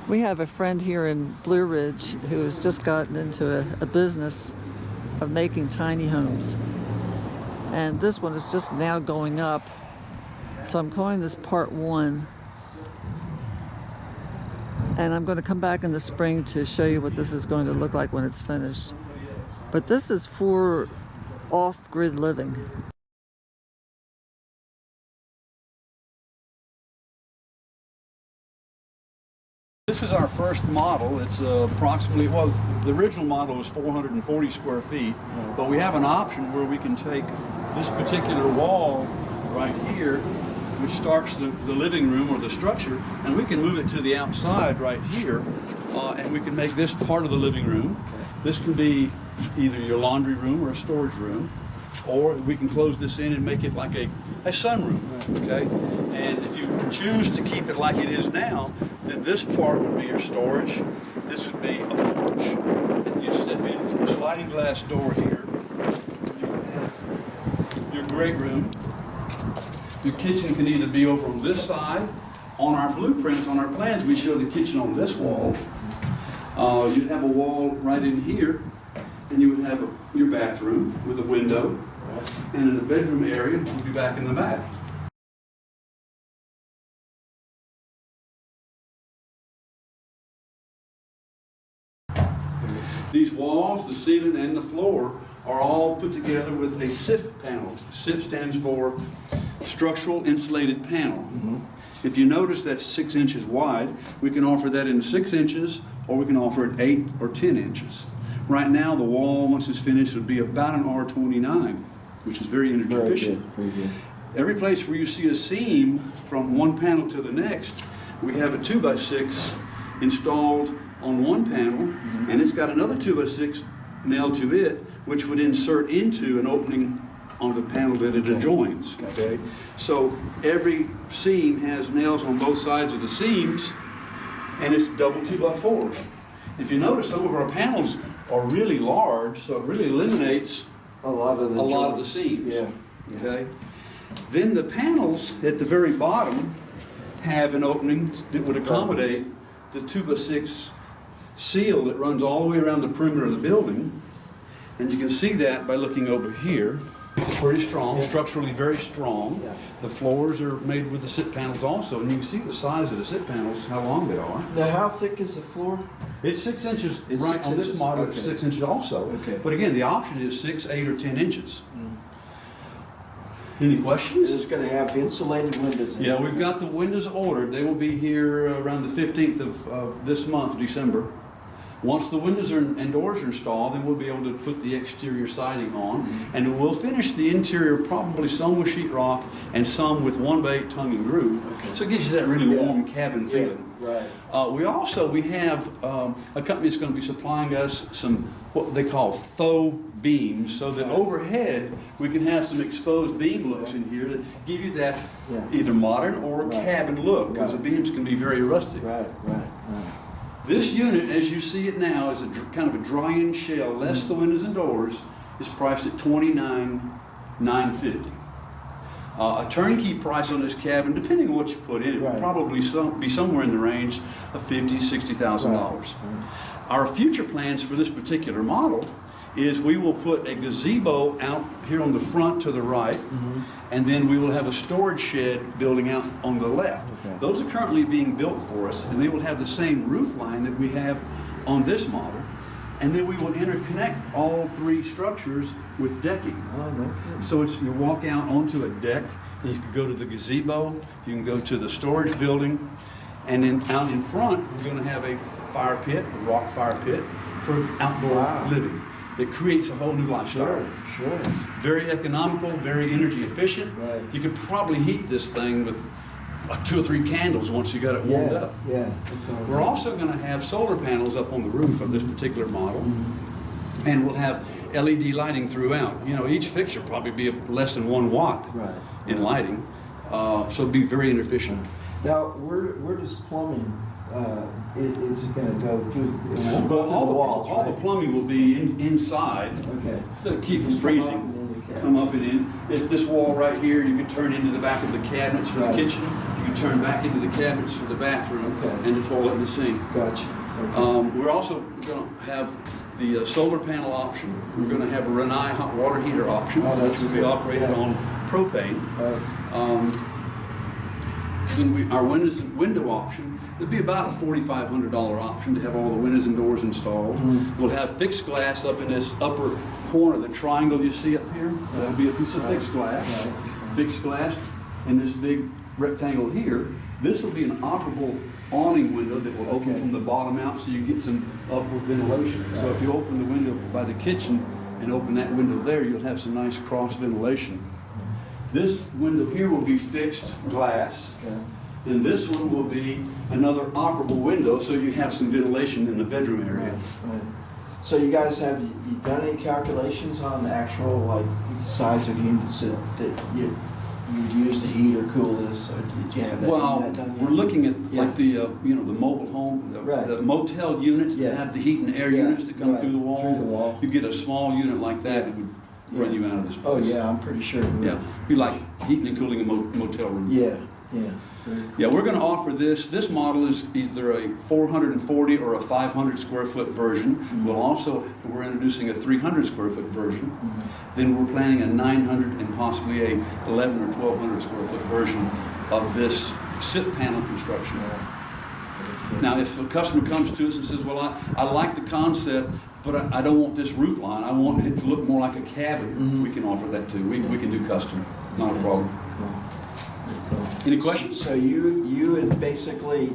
We have a friend here in Blue Ridge who has just gotten into a business of making tiny homes. And this one is just now going up. So I'm calling this part one. And I'm going to come back in the spring to show you what this is going to look like when it's finished. But this is for off-grid living. This is our first model. It's approximately, well, the original model was 440 square feet, but we have an option where we can take this particular wall right here, which starts the living room or the structure, and we can move it to the outside right here, and we can make this part of the living room. This can be either your laundry room or a storage room, or we can close this in and make it like a sunroom, okay? And if you choose to keep it like it is now, then this part would be your storage, this would be a porch, and you step into a sliding glass door here. You have your great room. Your kitchen can either be over on this side. On our blueprints, on our plans, we show the kitchen on this wall. You'd have a wall right in here, and you would have your bathroom with a window, and in the bedroom area, you'd be back in the back. These walls, the ceiling, and the floor are all put together with a SIP panel. SIP stands for Structural Insulated Panel. If you notice that's 6 inches wide, we can offer that in 6 inches, or we can offer it 8 or 10 inches. Right now, the wall, once it's finished, would be about an R29, which is very energy efficient. Very good. Every place where you see a seam from one panel to the next, we have a 2x6 installed on one panel, and it's got another 2x6 nailed to it, which would insert into an opening on the panel that it adjoins. Okay? So every seam has nails on both sides of the seams, and it's double 2x4s. If you notice, some of our panels are really large, so it really eliminates a lot of the seams. Yeah. Okay? Then the panels at the very bottom have an opening that would accommodate the 2x6 seal that runs all the way around the perimeter of the building. And you can see that by looking over here. It's pretty strong, structurally very strong. Yeah. The floors are made with the SIP panels also, and you can see the size of the SIP panels, how long they are. Now, how thick is the floor? It's 6 inches, It's right 6 on this inches? model, Okay. it's 6 inches also. Okay. But again, the option is 6, 8, or 10 inches. Any questions? It's going to have insulated windows in it. Yeah, we've got the windows ordered. They will be here around the 15th of this month, December. Once the windows and doors are installed, then we'll be able to put the exterior siding on, and we'll finish the interior probably some with sheetrock and some with 1x8 tongue and groove. Okay. So it gives you that really warm cabin feeling. Right. We have a company that's going to be supplying us some what they call faux beams, so that overhead we can have some exposed beam looks in here to give you that either modern or cabin look, because the beams can be very rustic. Right. This unit, as you see it now, is kind of a dry-in shell, less the windows and doors, is priced at $29,950. A turnkey price on this cabin, depending on what you put in it, would probably be somewhere in the range of $50,000, $60,000. Our future plans for this particular model is we will put a gazebo out here on the front to the right, and then we will have a storage shed building out on the left. Okay. Those are currently being built for us, and they will have the same roof line that we have on this model, and then we will interconnect all three structures with decking. So you walk out onto a deck, and you can go to the gazebo, you can go to the storage building, and then out in front, we're going to have a fire pit, a rock fire pit, for outdoor living. It creates a whole new lifestyle. Sure. Very economical, very energy efficient. Right. You could probably heat this thing with 2 or 3 candles once you got it warmed up. Yeah. We're also going to have solar panels up on the roof of this particular model, and we'll have LED lighting throughout. You know, each fixture probably be less than 1 watt in lighting, so it'd be very inefficient. Now, where does plumbing is going to go through? Well, all the plumbing will be inside to keep from freezing. Come up and in. If this wall right here, you could turn into the back of the cabinets for the kitchen. You can you turn back into the cabinets for the bathroom Okay. and the toilet and the sink. Gotcha. Okay. We're also going to have the solar panel option. We're going to have a Rinnai hot water heater option, Oh, that's which will be good. operated Yeah. on propane. Right. Then our window option, it'd be about a $4,500 option to have all the windows and doors installed. We'll have fixed glass up in this upper corner, the triangle you see up here. That'll be a piece of fixed glass. Right. Fixed glass in this big rectangle here. This will be an operable awning window that will open Okay. from the bottom out so you get some upward ventilation. So if you open the window by the kitchen and open that window there, you'll have some nice cross ventilation. This window here will be fixed glass, Okay. and this one will be another operable window, so you have some ventilation in the bedroom area. Right. So you guys have you done any calculations on the actual like size of units that you would use to heat or cool this? Or did you have that, Well, that done yet? we're looking at Yeah. like the the mobile home, Right. the motel units that Yeah. have the heat and air Yeah, units that come right, through the wall. through the wall. You get a small unit like that, Yeah. it would run you out of this place. Oh yeah, I'm pretty sure. it would. Yeah, be like heating and cooling a motel room. Yeah. Yeah. Very cool. Yeah, we're going to offer this. This model is either a 440 or a 500 square foot version. We're introducing a 300 square foot version. Then we're planning a 900 and possibly a 11 or 1200 square foot version of this SIP panel construction. Now, if a customer comes to us and says, well, I like the concept, but I don't want this roof line. I want it to look more like a cabin. We can offer that too. We can do custom. Not a problem. Cool. Very cool. Any questions? So you would basically,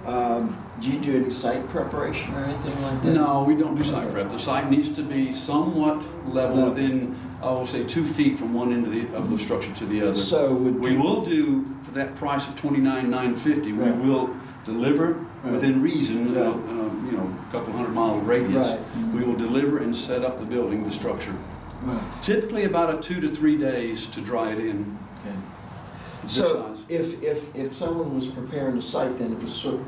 do you do any site preparation or anything like that? No, we don't do site prep. The site needs to be somewhat level within, I will say, 2 feet from one end of the structure to the other. So would We will do, for that price of $29,950, Right. we will deliver Right. within reason, Right. a couple 100-mile radius. Right. We will deliver and set up the building, the structure. Right. Typically about a 2 to 3 days to dry it in. Okay. This So size. if someone was preparing a site, then it was sort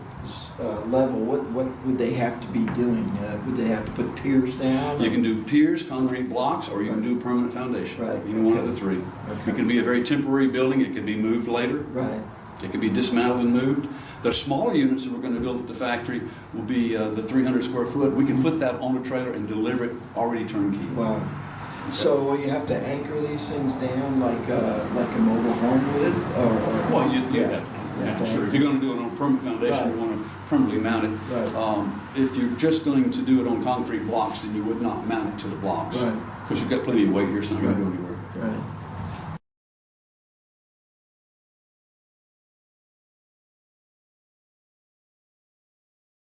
of level, what would they have to be doing? Would they have to put piers down? You can do piers, concrete blocks, or you can do permanent foundation. Right. Any one of the three. Okay. It can be a very temporary building. It can be moved later. Right. It can be dismantled and moved. The smaller units that we're going to build at the factory will be the 300 square foot. We can put that on a trailer and deliver it already turnkey. Wow. So will you have to anchor these things down like a mobile home would, or Well, you yeah. have to, sure. If you're going to do it on a permanent foundation, Right. you want to permanently mount it. Right. If you're just going to do it on concrete blocks, then you would not mount it to the blocks. Right. Because you've got plenty of weight here, it's not going to go Right. anywhere. Right.